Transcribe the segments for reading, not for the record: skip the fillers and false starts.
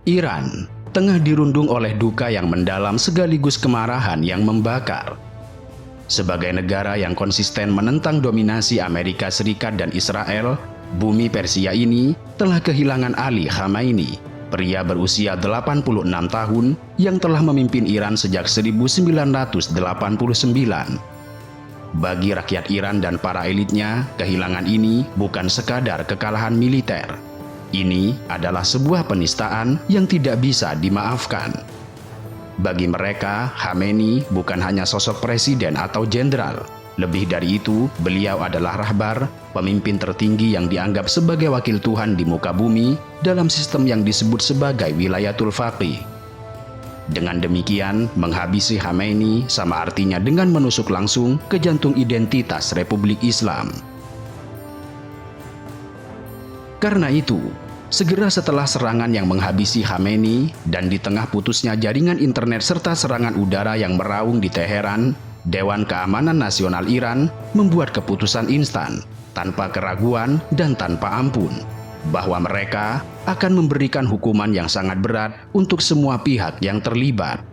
Iran tengah dirundung oleh duka yang mendalam sekaligus kemarahan yang membakar. Sebagai negara yang konsisten menentang dominasi Amerika Serikat dan Israel, bumi Persia ini telah kehilangan Ali Khamenei, pria berusia 86 tahun yang telah memimpin Iran sejak 1989. Bagi rakyat Iran dan para elitnya, kehilangan ini bukan sekadar kekalahan militer. Ini adalah sebuah penistaan yang tidak bisa dimaafkan. Bagi mereka, Khamenei bukan hanya sosok presiden atau jenderal. Lebih dari itu, beliau adalah rahbar, pemimpin tertinggi yang dianggap sebagai wakil Tuhan di muka bumi dalam sistem yang disebut sebagai wilayatul faqih. Dengan demikian, menghabisi Khamenei sama artinya dengan menusuk langsung ke jantung identitas Republik Islam. Karena itu, segera setelah serangan yang menghabisi Khamenei dan di tengah putusnya jaringan internet serta serangan udara yang meraung di Teheran, Dewan Keamanan Nasional Iran membuat keputusan instan, tanpa keraguan dan tanpa ampun, bahwa mereka akan memberikan hukuman yang sangat berat untuk semua pihak yang terlibat.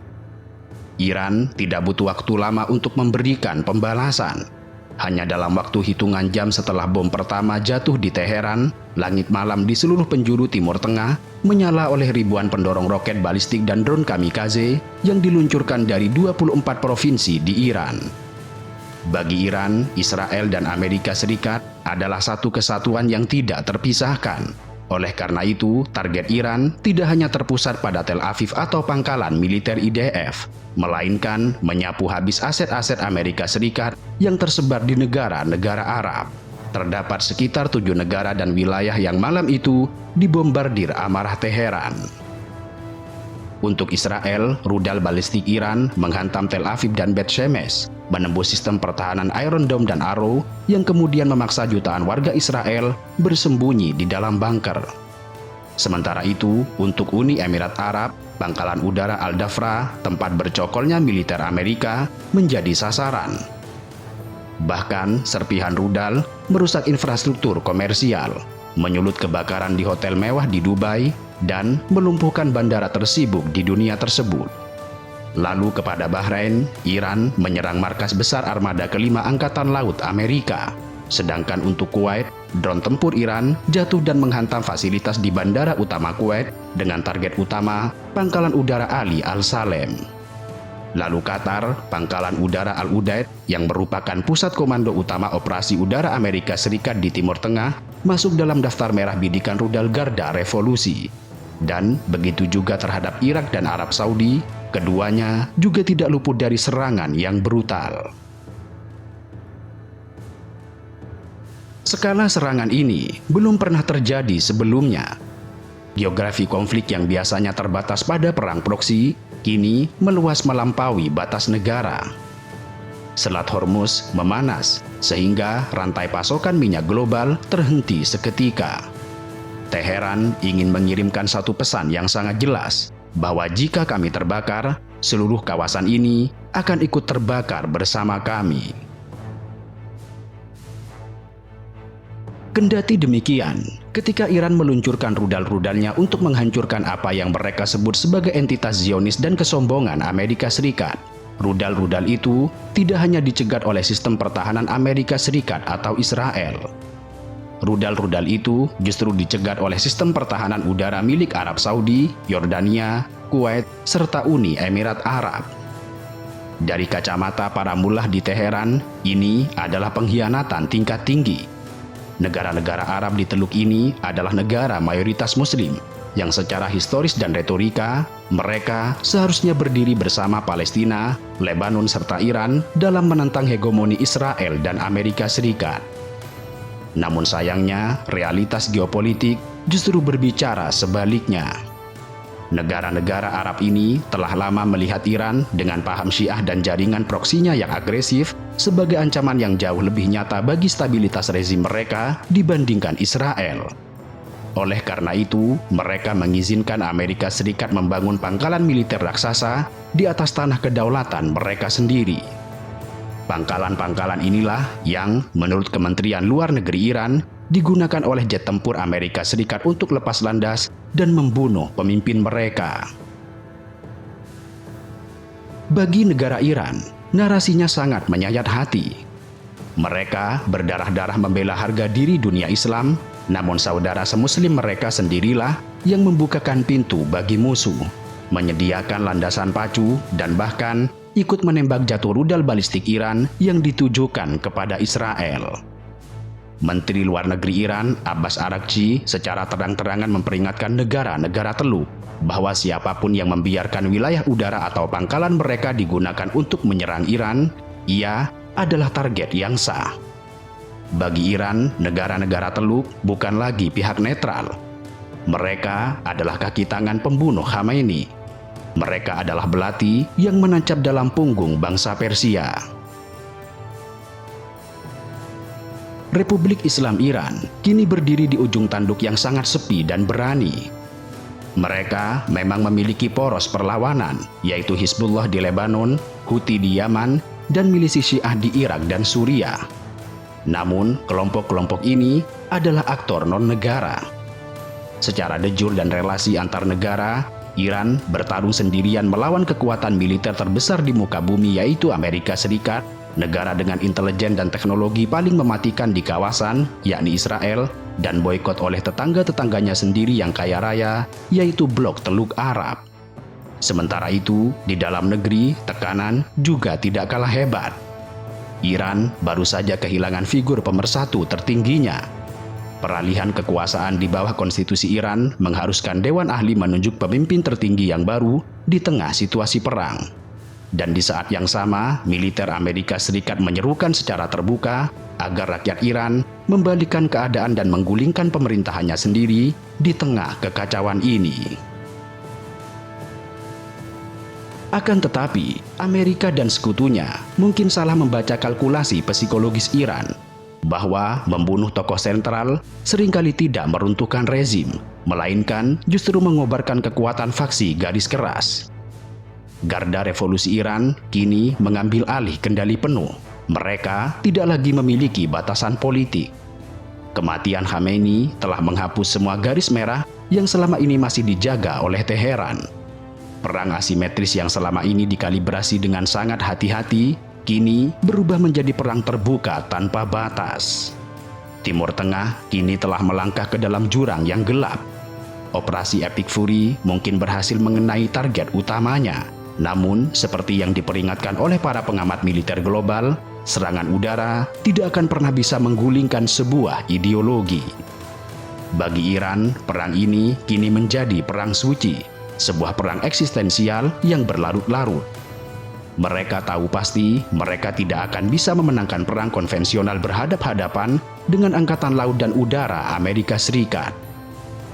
Iran tidak butuh waktu lama untuk memberikan pembalasan. Hanya dalam waktu hitungan jam setelah bom pertama jatuh di Teheran, langit malam di seluruh penjuru Timur Tengah menyala oleh ribuan pendorong roket balistik dan drone kamikaze yang diluncurkan dari 24 provinsi di Iran. Bagi Iran, Israel dan Amerika Serikat adalah satu kesatuan yang tidak terpisahkan. Oleh karena itu, target Iran tidak hanya terpusat pada Tel Aviv atau pangkalan militer IDF, melainkan menyapu habis aset-aset Amerika Serikat yang tersebar di negara-negara Arab. Terdapat sekitar 7 negara dan wilayah yang malam itu dibombardir amarah Teheran. Untuk Israel, rudal balistik Iran menghantam Tel Aviv dan Bet Shemesh, menembus sistem pertahanan Iron Dome dan Arrow yang kemudian memaksa jutaan warga Israel bersembunyi di dalam bunker. Sementara itu, untuk Uni Emirat Arab, pangkalan udara Al-Dafra, tempat bercokolnya militer Amerika, menjadi sasaran. Bahkan, serpihan rudal merusak infrastruktur komersial, menyulut kebakaran di hotel mewah di Dubai, dan melumpuhkan bandara tersibuk di dunia tersebut. Lalu kepada Bahrain, Iran menyerang markas besar armada kelima Angkatan Laut Amerika. Sedangkan untuk Kuwait, drone tempur Iran jatuh dan menghantam fasilitas di bandara utama Kuwait dengan target utama pangkalan udara Ali Al-Salem. Lalu Qatar, pangkalan udara Al-Udaid yang merupakan pusat komando utama operasi udara Amerika Serikat di Timur Tengah masuk dalam daftar merah bidikan rudal Garda Revolusi. Dan begitu juga terhadap Irak dan Arab Saudi, keduanya juga tidak luput dari serangan yang brutal. Skala serangan ini belum pernah terjadi sebelumnya. Geografi konflik yang biasanya terbatas pada perang proksi, kini meluas melampaui batas negara. Selat Hormuz memanas, sehingga rantai pasokan minyak global terhenti seketika. Teheran ingin mengirimkan satu pesan yang sangat jelas, bahwa jika kami terbakar, seluruh kawasan ini akan ikut terbakar bersama kami. Kendati demikian, ketika Iran meluncurkan rudal-rudalnya untuk menghancurkan apa yang mereka sebut sebagai entitas Zionis dan kesombongan Amerika Serikat, rudal-rudal itu tidak hanya dicegat oleh sistem pertahanan Amerika Serikat atau Israel. Rudal-rudal itu justru dicegat oleh sistem pertahanan udara milik Arab Saudi, Yordania, Kuwait, serta Uni Emirat Arab. Dari kacamata para mullah di Teheran, ini adalah pengkhianatan tingkat tinggi. Negara-negara Arab di Teluk ini adalah negara mayoritas Muslim, yang secara historis dan retorika, mereka seharusnya berdiri bersama Palestina, Lebanon, serta Iran dalam menentang hegemoni Israel dan Amerika Serikat. Namun sayangnya, realitas geopolitik justru berbicara sebaliknya. Negara-negara Arab ini telah lama melihat Iran dengan paham Syiah dan jaringan proksinya yang agresif sebagai ancaman yang jauh lebih nyata bagi stabilitas rezim mereka dibandingkan Israel. Oleh karena itu, mereka mengizinkan Amerika Serikat membangun pangkalan militer raksasa di atas tanah kedaulatan mereka sendiri. Pangkalan-pangkalan inilah yang, menurut Kementerian Luar Negeri Iran, digunakan oleh jet tempur Amerika Serikat untuk lepas landas dan membunuh pemimpin mereka. Bagi negara Iran, narasinya sangat menyayat hati. Mereka berdarah-darah membela harga diri dunia Islam, namun saudara semuslim mereka sendirilah yang membukakan pintu bagi musuh, menyediakan landasan pacu, dan bahkan ikut menembak jatuh rudal balistik Iran yang ditujukan kepada Israel. Menteri Luar Negeri Iran, Abbas Araghchi, secara terang-terangan memperingatkan negara-negara Teluk bahwa siapapun yang membiarkan wilayah udara atau pangkalan mereka digunakan untuk menyerang Iran, ia adalah target yang sah. Bagi Iran, negara-negara Teluk bukan lagi pihak netral. Mereka adalah kaki tangan pembunuh Khamenei. Mereka adalah belati yang menancap dalam punggung bangsa Persia. Republik Islam Iran kini berdiri di ujung tanduk yang sangat sepi dan berani. Mereka memang memiliki poros perlawanan, yaitu Hizbullah di Lebanon, Houthi di Yaman, dan milisi Syiah di Irak dan Suriah. Namun, kelompok-kelompok ini adalah aktor non-negara. Secara de jure dan relasi antar negara, Iran bertarung sendirian melawan kekuatan militer terbesar di muka bumi, yaitu Amerika Serikat, negara dengan intelijen dan teknologi paling mematikan di kawasan, yakni Israel, dan boikot oleh tetangga-tetangganya sendiri yang kaya raya, yaitu Blok Teluk Arab. Sementara itu, di dalam negeri, tekanan juga tidak kalah hebat. Iran baru saja kehilangan figur pemersatu tertingginya. Peralihan kekuasaan di bawah konstitusi Iran mengharuskan Dewan Ahli menunjuk pemimpin tertinggi yang baru di tengah situasi perang. Dan di saat yang sama, militer Amerika Serikat menyerukan secara terbuka agar rakyat Iran membalikkan keadaan dan menggulingkan pemerintahannya sendiri di tengah kekacauan ini. Akan tetapi, Amerika dan sekutunya mungkin salah membaca kalkulasi psikologis Iran, bahwa membunuh tokoh sentral seringkali tidak meruntuhkan rezim, melainkan justru mengobarkan kekuatan faksi garis keras. Garda Revolusi Iran kini mengambil alih kendali penuh. Mereka tidak lagi memiliki batasan politik. Kematian Khamenei telah menghapus semua garis merah yang selama ini masih dijaga oleh Teheran. Perang asimetris yang selama ini dikalibrasi dengan sangat hati-hati, kini berubah menjadi perang terbuka tanpa batas. Timur Tengah kini telah melangkah ke dalam jurang yang gelap. Operasi Epic Fury mungkin berhasil mengenai target utamanya. Namun, seperti yang diperingatkan oleh para pengamat militer global, serangan udara tidak akan pernah bisa menggulingkan sebuah ideologi. Bagi Iran, perang ini kini menjadi perang suci. Sebuah perang eksistensial yang berlarut-larut. Mereka tahu pasti mereka tidak akan bisa memenangkan perang konvensional berhadap-hadapan dengan Angkatan Laut dan Udara Amerika Serikat.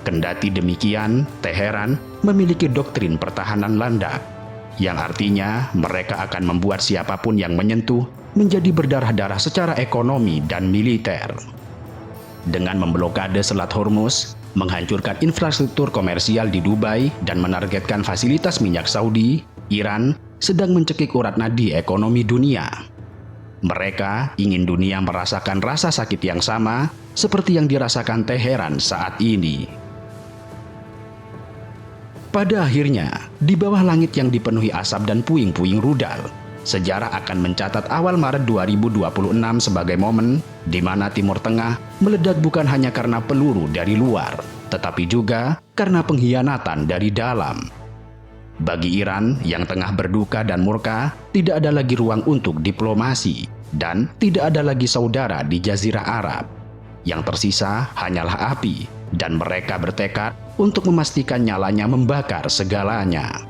Kendati demikian, Teheran memiliki doktrin pertahanan landak, yang artinya mereka akan membuat siapapun yang menyentuh menjadi berdarah-darah secara ekonomi dan militer. Dengan memblokade Selat Hormuz, menghancurkan infrastruktur komersial di Dubai, dan menargetkan fasilitas minyak Saudi, Iran sedang mencekik urat nadi ekonomi dunia. Mereka ingin dunia merasakan rasa sakit yang sama seperti yang dirasakan Teheran saat ini. Pada akhirnya, di bawah langit yang dipenuhi asap dan puing-puing rudal, sejarah akan mencatat awal Maret 2026 sebagai momen di mana Timur Tengah meledak bukan hanya karena peluru dari luar, tetapi juga karena pengkhianatan dari dalam. Bagi Iran yang tengah berduka dan murka, tidak ada lagi ruang untuk diplomasi, dan tidak ada lagi saudara di Jazirah Arab. Yang tersisa hanyalah api, dan mereka bertekad untuk memastikan nyalanya membakar segalanya.